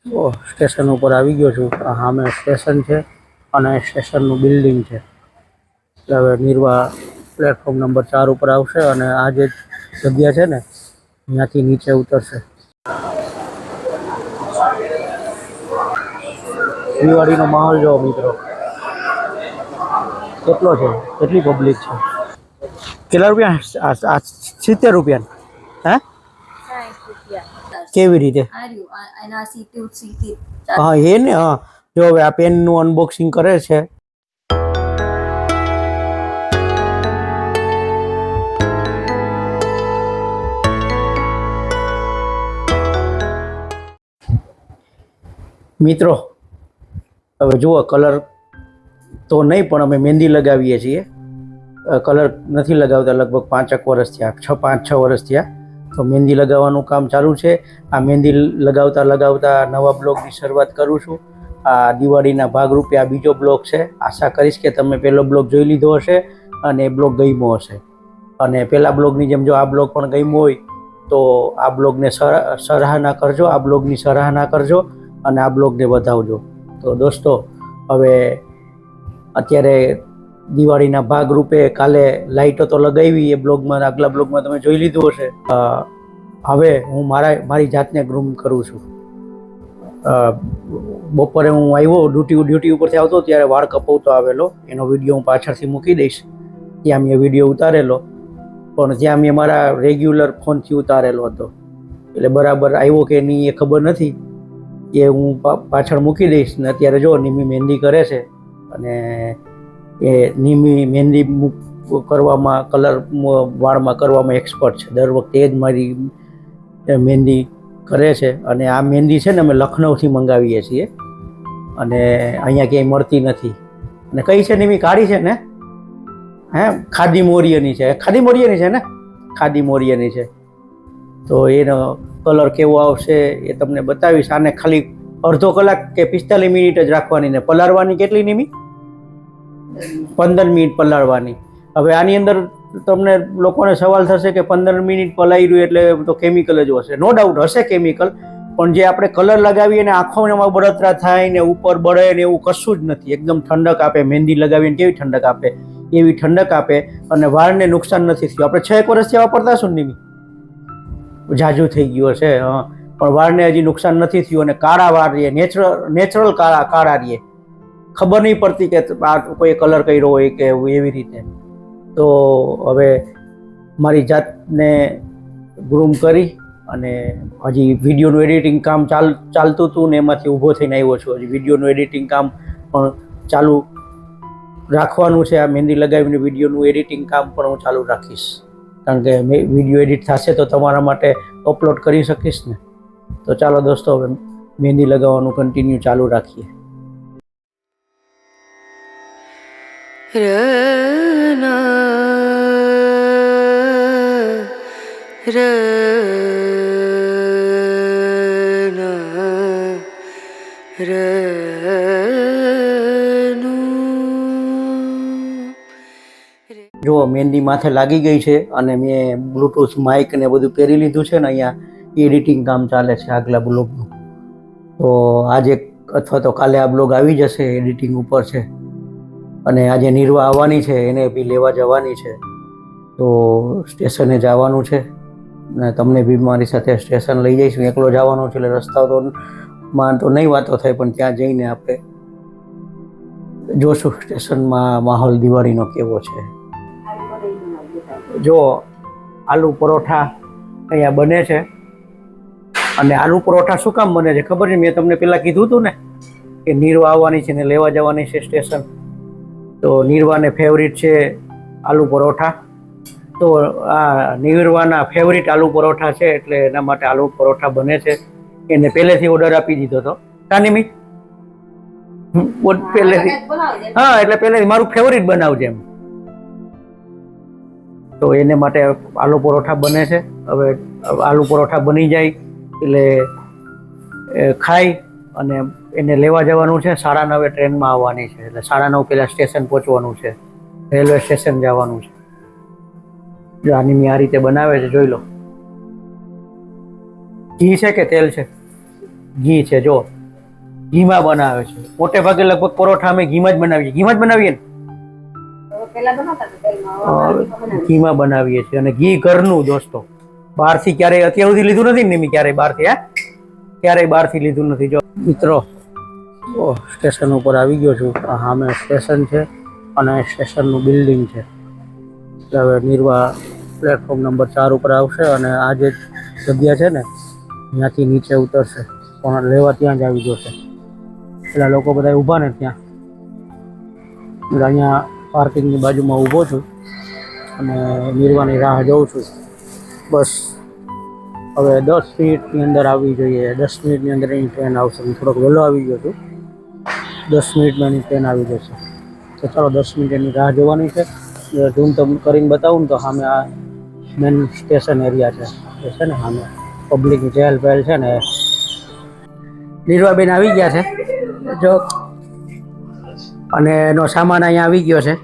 તો સ્ટેશન ઉપર આવી ગયો છું. સામે સ્ટેશન છે અને સ્ટેશનનું બિલ્ડિંગ છે. એટલે હવે નિર્વા પ્લેટફોર્મ નંબર 4 ઉપર આવશે અને આ જે જગ્યા છે ને ત્યાંથી નીચે ઉતરશે. દિવાળીનો માહોલ જોવો મિત્રો, કેટલો છે, કેટલી પબ્લિક છે. કેટલા રૂપિયા? 70 રૂપિયા. હે કેવી રીતે? હા એ ને, હા જો હવે આ પેનનું અનબોક્સિંગ કરે છે. મિત્રો હવે જુઓ, કલર તો નહીં પણ અમે મહેંદી લગાવીએ છીએ. કલર નથી લગાવતા લગભગ 5 વર્ષ થયા, 5-6 વર્ષ થયા. તો મહેંદી લગાવવાનું કામ ચાલુ છે. આ મહેંદી લગાવતા નવા બ્લોગની શરૂઆત કરું છું. આ દિવાળીના ભાગરૂપે આ બીજો બ્લોગ છે. આશા કરીશ કે તમે પહેલો બ્લોગ જોઈ લીધો હશે અને એ બ્લોગ ગમ્યો હશે. અને પહેલા બ્લોગની જેમ જો આ બ્લોગ પણ ગમ્યો હોય તો આ બ્લોગને સરાહના કરજો, આ બ્લોગની સરાહના કરજો અને આ બ્લોગને વધાવજો. તો દોસ્તો, હવે અત્યારે દિવાળીના ભાગરૂપે કાલે લાઇટો તો લગાવી, એ બ્લોગમાં, આગલા બ્લોગમાં તમે જોઈ લીધું હશે. હવે હું મારી જાતને ગ્રૂમ કરું છું. બપોરે હું આવ્યો, ડ્યુટી ઉપરથી આવતો ત્યારે વાળ કપાવતો આવેલો, એનો વિડીયો હું પાછળથી મૂકી દઈશ. ત્યાં મેં વિડીયો ઉતારેલો, પણ ત્યાં મેં મારા રેગ્યુલર ફોનથી ઉતારેલો હતો. એટલે બરાબર આવ્યો કે નહીં એ ખબર નથી, એ હું પાછળ મૂકી દઈશ. ને અત્યારે જો નિમી મહેંદી કરે છે અને એ નિમી મહેંદી કરવામાં, કલર વાળમાં કરવામાં એક્સપર્ટ છે. દર વખતે એ જ મારી મહેંદી કરે છે. અને આ મહેંદી છે ને અમે લખનૌથી મંગાવીએ છીએ અને અહીંયા ક્યાંય મળતી નથી. અને કઈ છે નિમી? કાળી છે ને? હે, ખાદી મોરિયાની છે. ખાદી મોરિયાની છે ને? ખાદી મોરિયાની છે. તો એનો કલર કેવો આવશે એ તમને બતાવીશ. આને ખાલી અડધો કલાક કે 45 મિનિટ જ રાખવાની ને પલાળવાની. કેટલી નિમી? 15 મિનિટ પલાળવાની. હવે આની અંદર તમને લોકોને સવાલ થશે કે 15 મિનિટ પલાળ્યું એટલે તો કેમિકલ જ હશે. નો ડાઉટ હશે કેમિકલ, પણ જે આપણે કલર લગાવીએ ને આંખોમાં બળતરા થાય ને ઉપર બળે ને એવું કશું જ નથી. એકદમ ઠંડક આપે. મહેંદી લગાવીને કેવી ઠંડક આપે એવી ઠંડક આપે અને વાળને નુકસાન નથી થયું. આપણે 6 વર્ષથી વાપરતા શું નિમી? જાજુ થઈ ગયો છે, પણ વાળને હજી નુકસાન નથી થયું. અને કાળા વાળ રહીએ, નેચરલ કાળા રહીએ. ખબર નહીં પડતી કે આ કોઈ કલર કર્યો હોય કે એવી રીતે. તો હવે મારી જાતને ગ્રૂમ કરી અને હજી વિડીયોનું એડિટિંગ કામ ચાલતું હતું ને એમાંથી ઊભો થઈને આવ્યો છું. હજી વિડીયોનું એડિટિંગ કામ પણ ચાલુ રાખવાનું છે. આ મહેંદી લગાવીને વિડીયોનું એડિટિંગ કામ પણ હું ચાલુ રાખીશ, કારણ કે વિડીયો એડિટ થશે તો તમારા માટે અપલોડ કરી શકીશ ને. તો ચાલો દોસ્તો, હવે મહેંદી લગાવવાનું કન્ટિન્યુ ચાલુ રાખીએ. જો મહેંદી માથે લાગી ગઈ છે અને મેં બ્લૂટૂથ માઇક ને બધું પહેરી લીધું છે ને. અહીંયા એડિટિંગ કામ ચાલે છે આગલા બ્લોગનું. તો આજે અથવા તો કાલે આ બ્લોગ આવી જશે, એડિટિંગ ઉપર છે. અને આજે નિર્વા આવવાની છે, એને બી લેવા જવાની છે. તો સ્ટેશને જવાનું છે ને તમને બી મારી સાથે સ્ટેશન લઈ જઈશું. એકલો જવાનો છે એટલે રસ્તા તો માં તો નહીં વાતો થાય, પણ ત્યાં જઈને આપણે જોશું સ્ટેશનમાં માહોલ દિવાળીનો કેવો છે. જો આલુ પરોઠા અહીંયા બને છે. અને આલુ પરોઠા શું કામ બને છે ખબર છે? મેં તમને પહેલાં કીધું હતું ને કે નિર્વા આવવાની છે ને લેવા જવાની છે સ્ટેશન. તો નિર્વાને ફેવરિટ છે આલુ પરોઠા. તો આ નિર્વાના ફેવરિટ આલુ પરોઠા છે એટલે એના માટે આલુ પરોઠા બને છે. એને પહેલેથી ઓર્ડર આપી દીધો હતો. કાનિમી પહેલેથી, હા, એટલે પહેલેથી મારું ફેવરિટ બનાવજે એમ. તો એને માટે આલુ પરોઠા બને છે. હવે આલુ પરોઠા બની જાય એટલે ખાઈ અને એને લેવા જવાનું છે. 9:30 ટ્રેનમાં આવવાની છે એટલે 9:30 પહેલાં સ્ટેશન પહોંચવાનું છે. રેલવે સ્ટેશન જવાનું છે. જો આની મેં આ રીતે બનાવે છે, જોઈ લો. ઘી છે કે તેલ છે? ઘી છે જો, ઘીમાં બનાવે છે. મોટે ભાગે લગભગ પરોઠા અમે ઘીમાં જ બનાવીએ. ઘીમાં જ બનાવીએ ને? ઘીમાં બનાવીએ છીએ અને ઘી ઘરનું દોસ્તો. બહારથી ક્યારેય અત્યાર સુધી લીધું નથી ને ક્યારેય બહારથી ક્યારેય બહારથી લીધું નથી. જો મિત્રો સ્ટેશન ઉપર આવી ગયો છું. સામે સ્ટેશન છે અને સ્ટેશનનું બિલ્ડિંગ છે. હવે નિર્વા પ્લેટફોર્મ નંબર 4 ઉપર આવશે અને આ જે જગ્યા છે ને ત્યાંથી નીચે ઉતરશે. પણ લેવા ત્યાં જ આવી જશે. પેલા લોકો બધા ઊભા ને ત્યાં. અહીંયા પાર્કિંગની બાજુમાં ઊભો છું અને નિર્વાની રાહ જોઉં છું. બસ હવે 10 મિનિટની અંદર આવી જોઈએ. 10 મિનિટની અંદર એની ટ્રેન આવશે. હું થોડોક વહેલો આવી ગયો છું. 10 મિનિટમાં એની ટ્રેન આવી જશે. તો ચાલો 10 મિનિટ એની રાહ જોવાની છે. ઝૂમ તમને કરીને બતાવું ને તો સામે આ મેન સ્ટેશન એરિયા છે. એ છે ને સામે પબ્લિકની ચહેલ પહેલ છે ને. નિર્વાબેન આવી ગયા છે જો, અને એનો સામાન અહીંયા આવી ગયો છે.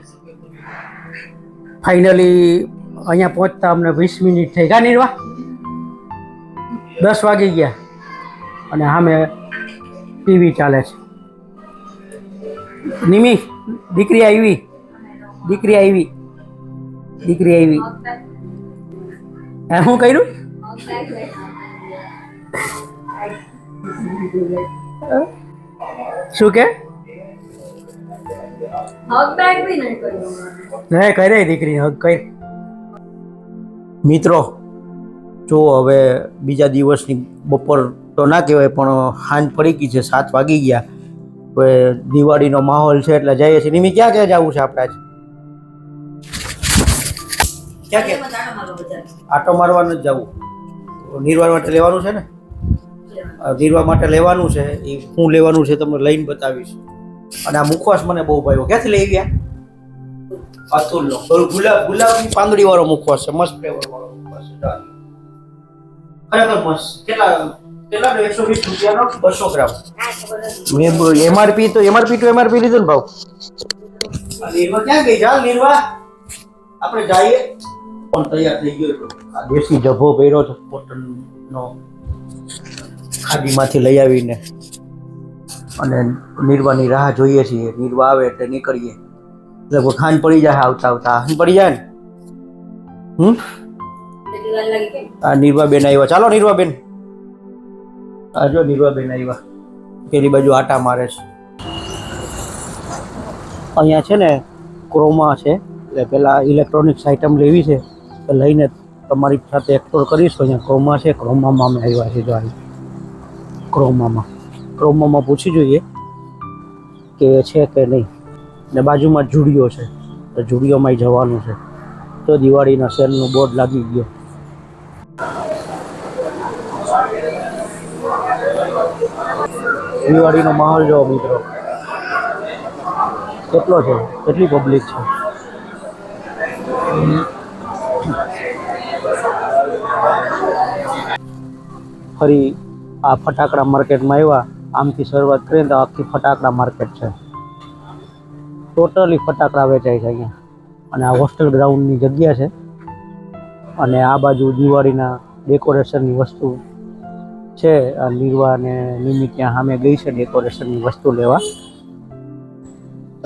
ફાઇનલી અહીંયા પહોંચતા અમને 20 મિનિટ થઈ. કા નિર્વા 10 વાગી ગયા અને સામે ટીવી ચાલે છે. નિમી દીકરી આવી. શું કર્યું? શું કે કરે દીકરી હક કઈ. મિત્રો જો હવે બીજા દિવસની બપોર તો ના કહેવાય પણ સાંજ પડી ગઈ છે. 7 વાગી ગયા. હવે દિવાળીનો માહોલ છે એટલે જઈએ છીએ. નિમી ક્યાં ક્યાં જવું છે આપણે? આટો મારવાનું જ જવું. નિર્વા માટે લેવાનું છે ને? નિર્વા માટે લેવાનું છે. એ શું લેવાનું છે તમને લઈને બતાવીશ. અને આ મુખવાસ મને બહુ ભાવ્યો. ક્યાંથી લઈ ગયા? અતુલનો ગુલાબની પાંદડી વાળો મુખવાસ છે. મસ્ત ફ્લેવર વાળો મુખવાસ છે. ખરેખર મસ્ત. કેટલા 120 રૂપિયાનો 200 ગ્રામ. એમઆરપી તો એમઆરપી લીધું ને ભાવ. નિર્વા ક્યાં ગઈ? ચાલ નિર્વા આપણે જઈએ. પણ તૈયાર થઈ ગયો. આ દેશી જભો પહેર્યો છે કોટનનો, ખાદીમાંથી લઈ આવીને. અને નિર્વાની રાહ જોઈએ છીએ. નિર્વા આવે એટલે નીકળીએ. એટલે ખાંડ પડી જાય. આવતા ખાંડ પડી જાય ને. આ નિર્વાબેન આવ્યા. ચાલો નિર્વાબેન. આ જો નિર્વાબેન આવ્યા. પેલી બાજુ આટા મારે છે. અહીંયા છે ને ક્રોમા છે. એટલે પેલા ઇલેક્ટ્રોનિક્સ આઇટમ લેવી છે તો લઈને તમારી સાથે એક્સપ્લોર કરીશું. અહીંયા ક્રોમા છે. ક્રોમામાં અમે આવ્યા છીએ. જો ક્રોમામાં પૂછી જોઈએ કે છે કે નહીં. ને બાજુમાં જુડિયો છે તો જુડિયોમાં જવાનું છે. તો દિવાળીના સેલનું બોર્ડ લાગી ગયો. દિવાળીનો માહોલ જોવો મિત્રો કેટલો છે, કેટલી પબ્લિક છે. ફરી આ ફટાકડા માર્કેટમાં આવ્યા. આમથી શરૂઆત કરીએ તો આખી ફટાકડા માર્કેટ છે. ટોટલી ફટાકડા વેચાય છે અહીંયા. અને આ હોસ્ટેલ ગ્રાઉન્ડની જગ્યા છે. અને આ બાજુ દિવાળીના ડેકોરેશનની વસ્તુ છે. આ નિર્વા અને નિમિ ત્યાં સામે ગઈ છે ડેકોરેશનની વસ્તુ લેવા.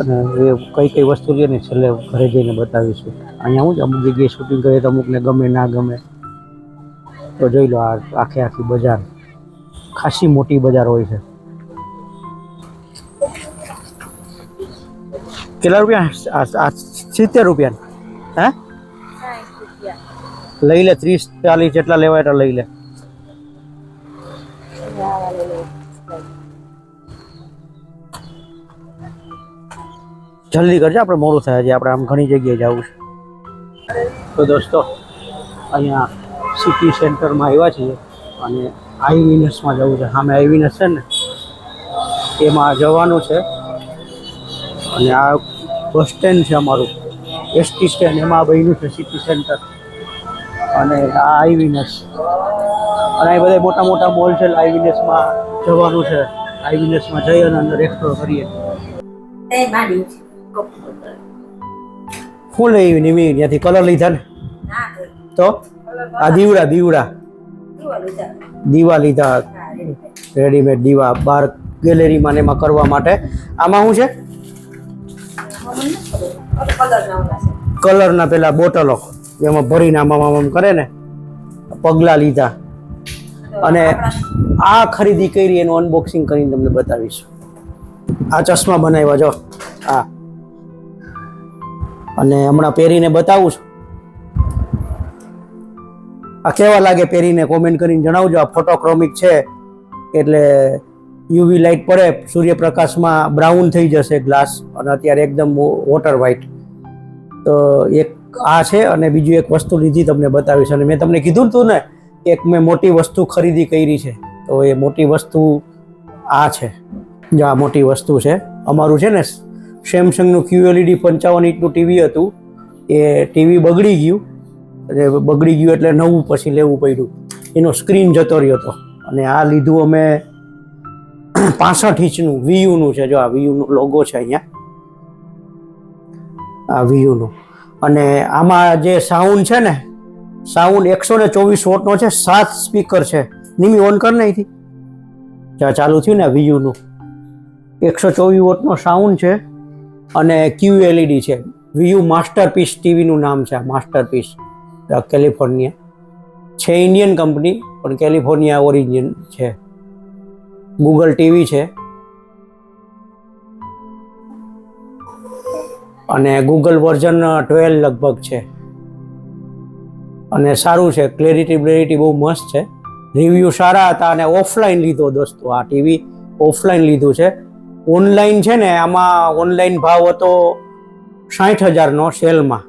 અને એ કઈ વસ્તુ લે ને છેલ્લે ઘરે જઈને બતાવીશું. અહીંયા હું જ અમુક જગ્યાએ શૂટિંગ કરીએ તો અમુકને ગમે ના ગમે. તો જોઈ લો આ આખી બજાર, ખાસી મોટી બજાર હોય છે. કેટલા રૂપિયા? 70 રૂપિયા. હે લઈ લે. 30-40 જેટલા લેવાય એટલે લઈ લે. જલ્દી કરજો, આપણે મોડું થાય છે. આપણે આમ ઘણી જગ્યાએ જવું છે. તો દોસ્તો અહીંયા સિટી સેન્ટરમાં આવ્યા છીએ અને આઈવિનસમાં જવું છે. સામે આઈવિનસ છે ને એમાં જવાનું છે. અને આ બસ સ્ટેન્ડ છે અમારું, એસટી સ્ટેન્ડ. એમાં બન્યું છે સિટી સેન્ટર. અને આ આઈવિનસ. અને એ બધા મોટા મોટા મોલ છે. આઈવિનસમાં જવાનું છે. આઈવિનસમાં જઈ અને અંદર એક્સપ્લોર કરીએ. શું લઈ નિમી? ત્યાંથી કલર લીધા ને? તો આ દીવડા દીવા લીધા. રેડીમેડ દીવા બહાર ગેલેરીમાં ને એમાં કરવા માટે. આમાં શું છે? કલરના પેલા બોટલો એમાં ભરીને આમ કરે ને, પગલા લીધા. અને આ ખરીદી કરી એનું અનબોક્સિંગ કરીને તમને બતાવીશ. આ ચશ્મા બનાવ્યા જો આ, અને હમણાં પહેરીને બતાવું છું. આ કેવા લાગે પહેરીને કોમેન્ટ કરીને જણાવજો. આ ફોટોક્રોમિક છે એટલે યુવી લાઇટ પડે સૂર્યપ્રકાશમાં બ્રાઉન થઈ જશે ગ્લાસ, અને અત્યારે એકદમ વોટર વ્હાઇટ. તો એક આ છે, અને બીજું એક વસ્તુ લીધી તમને બતાવીશ. અને મેં તમને કીધું હતું ને કે એક મેં મોટી વસ્તુ ખરીદી કરી છે, તો એ મોટી વસ્તુ આ છે. જો આ મોટી વસ્તુ છે. અમારું છે ને સેમસંગનું QLED 55 ઇંચનું ટીવી હતું, એ ટીવી બગડી ગયું. અને બગડી ગયું એટલે નવું પછી લેવું પડ્યું. એનો સ્ક્રીન જતો રહ્યો હતો, અને આ લીધું અમે 65 ઇંચનું VUનું છે. જો આ VUનું લોગો છે અહીંયા, આ VUનું. અને આમાં જે સાઉન્ડ છે ને, સાઉન્ડ 124 વોટનો છે, 7 સ્પીકર છે. નિમી ઓન કર નાખી, જ્યાં ચાલુ થયું ને VUનું. 124 વોટનો સાઉન્ડ છે, અને QLED છે. VU માસ્ટરપીસ ટીવીનું નામ છે. આ માસ્ટરપીસ કેલિફોર્નિયા છે, ઇન્ડિયન કંપની પણ કેલિફોર્નિયા ઓરિજિન છે. ગૂગલ ટીવી છે, અને ગૂગલ વર્ઝન 12 લગભગ છે. અને સારું છે, ક્લેરિટી બહુ મસ્ત છે. રિવ્યૂ સારા હતા. અને ઓફલાઈન લીધો દોસ્તો, આ ટીવી ઓફલાઈન લીધું છે. ઓનલાઈન છે ને, આમાં ઓનલાઈન ભાવ હતો 60,000નો સેલમાં,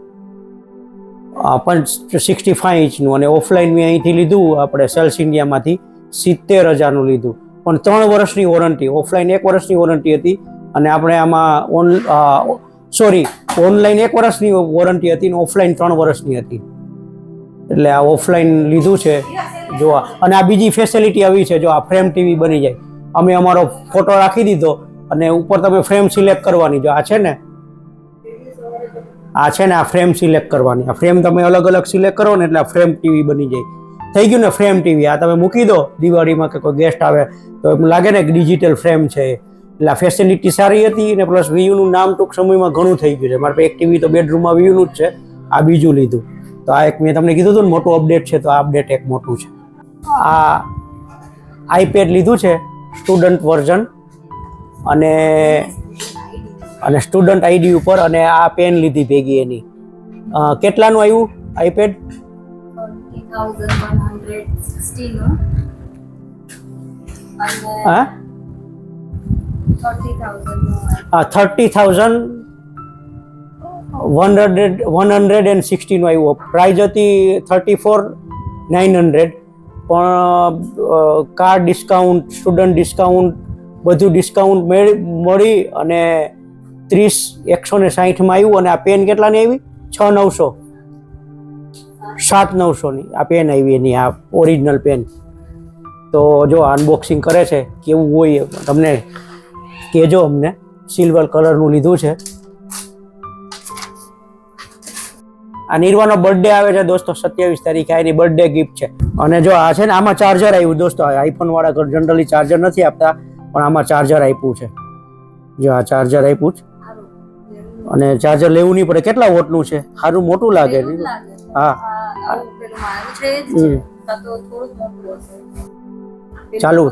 પણ 65 ઇંચનું. અને ઓફલાઈન મેં અહીંથી લીધું, આપણે સેલ્સ ઇન્ડિયામાંથી 70,000નું લીધું, પણ 3 વર્ષની વોરંટી. ઓફલાઈન 1 વર્ષની વોરંટી હતી, અને આપણે આમાં ઓનલાઈન 1 વર્ષની વોરંટી હતી, ને ઓફલાઈન 3 વર્ષની હતી. એટલે આ ઓફલાઈન લીધું છે. જો અને આ બીજી ફેસિલિટી આવી છે, જો આ ફ્રેમ ટીવી બની જાય. અમે અમારો ફોટો રાખી દીધો, અને ઉપર તમે ફ્રેમ સિલેક્ટ કરવાની. જો આ છે ને, આ ફ્રેમ સિલેક્ટ કરવાની. આ ફ્રેમ તમે અલગ અલગ સિલેક્ટ કરો ને એટલે આ ફ્રેમ ટીવી બની જાય. થઈ ગયું ને ફ્રેમ ટીવી. આ તમે મૂકી દો દિવાળીમાં કે કોઈ ગેસ્ટ આવે તો એમ લાગે ને કે ડિજિટલ ફ્રેમ છે. એટલે આ ફેસિલિટી સારી હતી, ને પ્લસ VUનું નામ ટૂંક સમયમાં ઘણું થઈ ગયું છે. મારે પાસે એક ટીવી તો બેડરૂમમાં VUનું જ છે. આ બીજું લીધું. તો આ એક મેં તમને કીધું હતું ને મોટું અપડેટ છે, તો આ અપડેટ એક મોટું છે. આ આઈપેડ લીધું છે સ્ટુડન્ટ વર્ઝન, અને સ્ટુડન્ટ ID ઉપર. અને આ પેન લીધી ભેગી એની. કેટલાનું આવ્યું આઈપેડ? 30,160 નું. હા, 30,160 નું આવ્યું. પ્રાઇઝ હતી 34,900, પણ કાર ડિસ્કાઉન્ટ, સ્ટુડન્ટ ડિસ્કાઉન્ટ, બધું ડિસ્કાઉન્ટ મળી અને 160માં આવ્યું. અને આ પેન કેટલાની આવી? 6,900, 7,900ની આ પેન આવી એની, આ ઓરિજિનલ પેન. તો જો અનબોક્સિંગ કરે છે, કેવું હોય તમને કહેજો અમને. સિલ્વર કલરનું લીધું છે. આ નિર્વાનો બર્થડે આવે છે દોસ્તો, 27 તારીખે. એની બર્થડે ગિફ્ટ છે. અને જો આ છે ને, આમાં ચાર્જર આવ્યું દોસ્તો. આઈફોન વાળા જનરલી ચાર્જર નથી આપતા, પણ આમાં ચાર્જર આપ્યું છે. જો આ ચાર્જર આપ્યું છે, અને ચાર્જર લેવું નહીં પડે. કેટલા વોટનું છે? સારું મોટું લાગે. હા, ચાલુ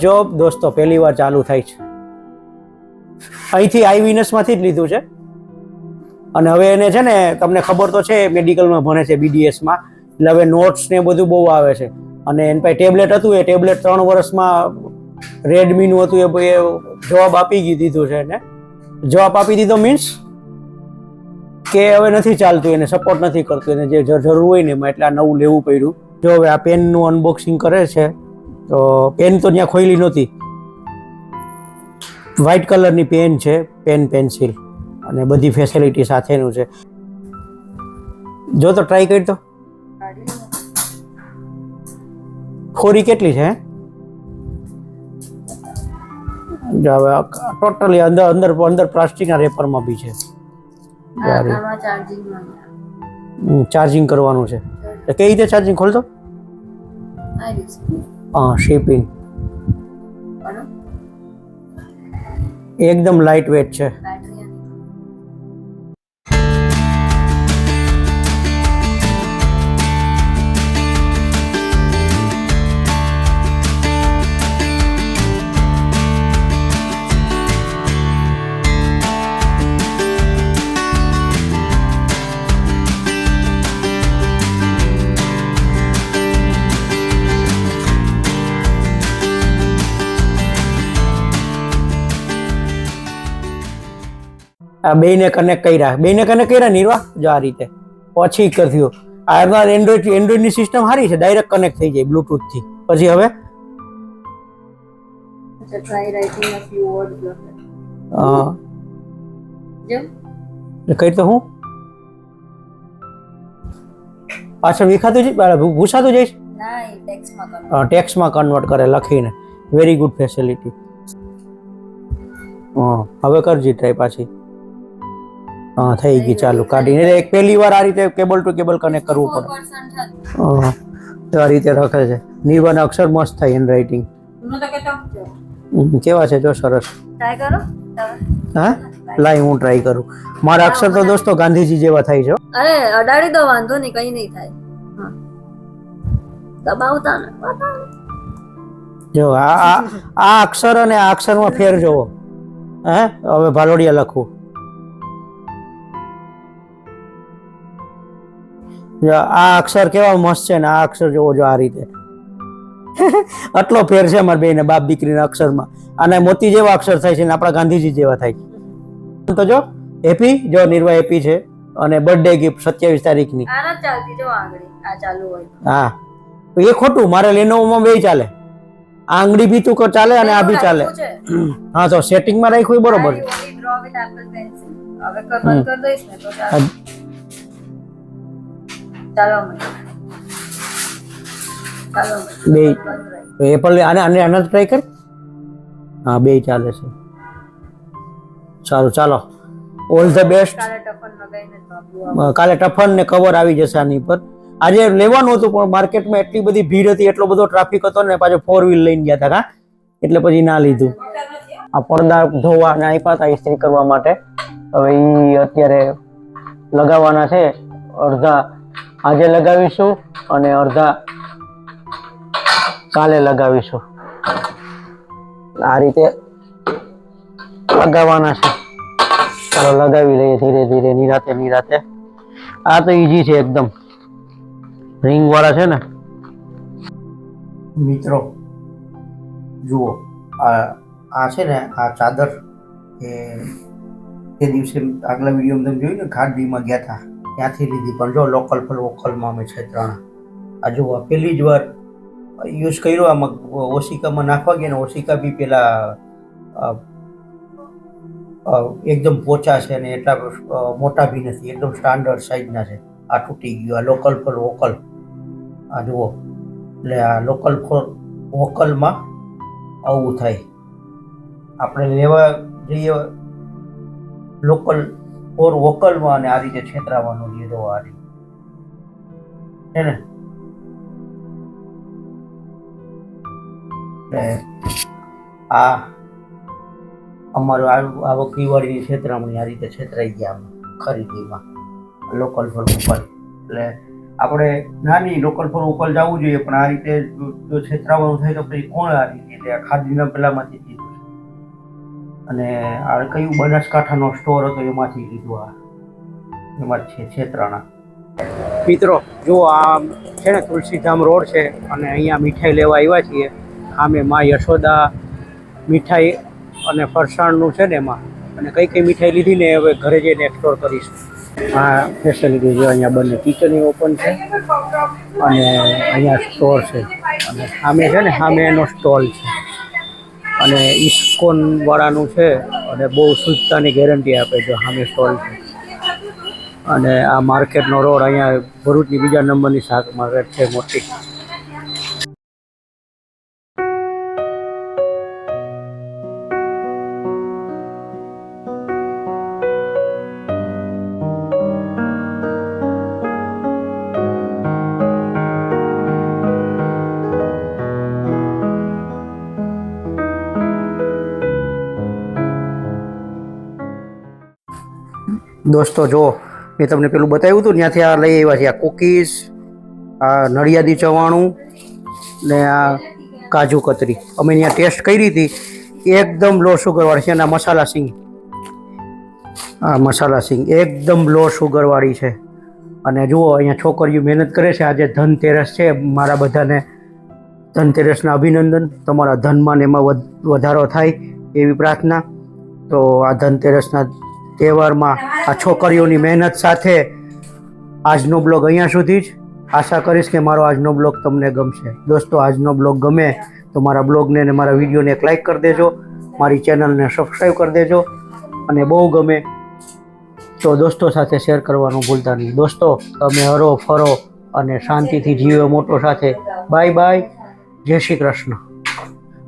જો દોસ્તો, પહેલી વાર ચાલુ થાય છે. અહીંથી આઈવિનસમાંથી જ લીધું છે. અને હવે એને છે ને, તમને ખબર તો છે, મેડિકલમાં ભણે છે BDSમાં, એટલે હવે નોટ્સ ને બધું બહુ આવે છે. અને એની પાસે ટેબ્લેટ હતું, એ ટેબ્લેટ 3 વર્ષમાં રેડમીનું હતું, એ જવાબ આપી દીધું છે. એને જવાબ આપી દીધો મીન્સ કે હવે નથી ચાલતું, એને સપોર્ટ નથી કરતું, એને જે જરૂર હોય ને એમાં. એટલે આ નવું લેવું પડ્યું. જો હવે આ પેનનું અનબોક્સિંગ કરે છે, તો પેન તો ત્યાં ખોઈલી નહોતી. વ્હાઇટ કલરની પેન છે, પેન્સિલ, અને બધી ફેસિલિટી સાથેનું છે. જો તો ટ્રાય કરી તો. ખોરી કેટલી છે? હવે ટોટલી અંદર પ્લાસ્ટિકના રેપરમાં બી છે. ચાર્જિંગ કરવાનું છે. કઈ રીતે ચાર્જિંગ ખોલતો? હા, શિપિંગ. એકદમ લાઇટ વેટ છે. બેટરી આ બેયને કનેક્ટ કર્યા નિર્વા જો આ રીતે પછી કર્યું. આ એન્ડ્રોઈડની સિસ્ટમ સારી છે, ડાયરેક્ટ કનેક્ટ થઈ જાય બ્લૂટૂથ થી. પછી હવે try writing a few words લખે. જેમ કઈ તો હું પાછળ વિખાતું છે, ભૂસાતું જઈશ. ના એ ટેક્સ્ટમાં ટેક્સ્ટમાં કન્વર્ટ કરે લખીને. Very good facility. હવે કરજી ટ્રાય પાછી. હા થઈ ગઈ, ચાલુ કાઢીને એક પહેલી વાર આ રીતે કેબલ ટુ કેબલ કનેક્ટ કરવું પડે. તો આ રીતે રખે છે. નિર્વાના અક્ષર મસ્ત થાય હેન્ડરાઇટિંગ. કેવા છે જો સરસ. ટ્રાય કરો. હા લાઈ હું ટ્રાય કરું. મારા અક્ષર તો દોસ્તો ગાંધીજી જેવા થાય છે. અરે અડાડી દો, વાંધો નહીં, કઈ નહીં થાય. હા દબાવતા ને જો આ અક્ષર અને આ અક્ષરમાં ફેર જોવો. હે હવે ભાલોડિયા લખું. આ અક્ષર કેવા મસ્ત છે ને આ અક્ષર જોવો જો આ રીતે. આટલો ફેર છે મારા બેને બાપ દીકરીના અક્ષરમાં. અને મોતી જેવા અક્ષર થાય છે ને આપણા ગાંધીજી જેવા થાય. તો જો હેપી, જો નિર્વા હેપી છે. અને બર્થડે ગિફ્ટ 27 તારીખની. આના ચાલતી જો આંગળી આ ચાલુ હોય. હા એ ખોટું, મારે લેનોવોમાં બે ચાલે. આ આંગળી બી તું ચાલે અને આ બી ચાલે. હા તો સેટિંગમાં રાખ્યું બરોબર. હવે બંધ કરી દઈશ ને તો ચાલો બે એપલ આને ટ્રાય કર. હા બે ચાલે છે. સારું ચાલો, ઓલ ધ બેસ્ટ. કાલે ટફન ને કવર આવી જશે આની પર. આજે લેવાનું હતું પણ માર્કેટમાં એટલી બધી ભીડ હતી, એટલો બધો ટ્રાફિક હતો ને, પાછો 4 વ્હીલ લઈને ગયા હતા એટલે પછી ના લીધું. આ પડદા ધોવા ને આપ્યા હતા ઇસ્ત્રી કરવા માટે. હવે એ અત્યારે લગાવવાના છે. અડધા આજે લગાવીશું અને અડધા કાલે લગાવીશું. આ રીતે લગાવવાના છે. ચાલો લગાવી લઈએ ધીરે ધીરે, નિરાતે. આ તો ઈઝી છે એકદમ, રિંગ વાળા છે ને. મિત્રો જુઓ આ છે ને આ ચાદર એ દિવસે આગલા વિડીયોમાં તમે જોયું ને ખાડીમાં ગયા હતા ત્યાંથી લીધી. પણ જો લોકલ ફોર વોકલમાં અમે છે 3. આ જુઓ પહેલી જ વાર યુઝ કર્યો. આમાં ઓશિકામાં નાખવા ગયા ને ઓશિકા બી પેલા એકદમ પોચા છે ને એટલા મોટા બી નથી, એકદમ સ્ટાન્ડર્ડ સાઈઝના છે. આ તૂટી ગયું. આ લોકલ ફોર વોકલ, આ જુઓ. એટલે આ લોકલ ફોર વોકલમાં આવું થાય. આપણે લેવા જઈએ લોકલ ફોર વોકલમાં અને આ રીતે છેતરાવાનું લીધો આ રીતે છે ને. આ અમારું આ વખત દિવાળીની છેતરામણી આ રીતે છેતરાઈ ગયા અમે ખરીદીમાં લોકલ ફોર વોકલ. એટલે આપણે નાની લોકલ ફોર વોકલ જવું જોઈએ, પણ આ રીતે જો છેતરાવાનું થાય તો પછી કોણ આ રીતે ખાદીના પેલામાંથી લીધું છે. અને આ કયું બનાસકાંઠાનો સ્ટોર હતો એમાંથી લીધું. આ એમાં છે છેતરાણા. મિત્રો જો આ છે ને તુલસીધામ રોડ છે અને અહીંયા મીઠાઈ લેવા આવ્યા છીએ. આમે માં યશોદા મીઠાઈ અને ફરસાણનું છે ને એમાં. અને કઈ મીઠાઈ લીધી ને હવે ઘરે જઈને એક્સપ્લોર કરીશ. આ ફેસિલિટી છે, અહીંયા બંને કિચન ઓપન છે અને અહીંયા સ્ટોર છે. અને સામે છે ને સામે એનો સ્ટોલ છે અને ઇસ્કોન વાળાનું છે અને બહુ શુદ્ધતાની ગેરંટી આપે છે. સામે સ્ટોલ છે અને આ માર્કેટનો રોડ અહીંયા ભરૂચની બીજા નંબરની શાક માર્કેટ છે મોટી. દોસ્તો જો મેં તમને પેલું બતાવ્યું હતું ત્યાંથી આ લઈ આવ્યા છે, આ કુકીઝ, આ નડિયાદી ચવાણું ને આ કાજુ કતરી. અમે અહીંયા ટેસ્ટ કરી હતી, એકદમ લો શુગરવાળી છે. અને આ મસાલા સિંગ, આ મસાલા સિંગ એકદમ લો શુગરવાળી છે. અને જુઓ અહીંયા છોકરીઓ મહેનત કરે છે. આજે ધનતેરસ છે, મારા બધાને ધનતેરસના અભિનંદન. તમારા ધનમાં ને એમાં વધારો થાય એવી પ્રાર્થના. તો આ ધનતેરસના તહેવારમાં આ છોકરીઓની મહેનત સાથે આજનો બ્લોગ અહીંયા સુધી જ. આશા કરીશ કે મારો આજનો બ્લોગ તમને ગમશે. દોસ્તો આજનો બ્લોગ ગમે તો મારા બ્લોગને અને મારા વિડીયોને એક લાઈક કરી દેજો, મારી ચેનલને સબસ્ક્રાઈબ કરી દેજો. અને બહુ ગમે તો દોસ્તો સાથે શેર કરવાનું ભૂલતા નહીં. દોસ્તો તમે હરો ફરો અને શાંતિથી જીવો મોટો સાથે. બાય બાય, જય શ્રી કૃષ્ણ.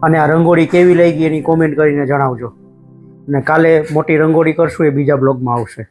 અને આ રંગોળી કેવી લઈ ગઈ એની કોમેન્ટ કરીને જણાવજો. અને કાલે મોટી રંગોળી કરશું, એ બીજા બ્લોગમાં આવશે.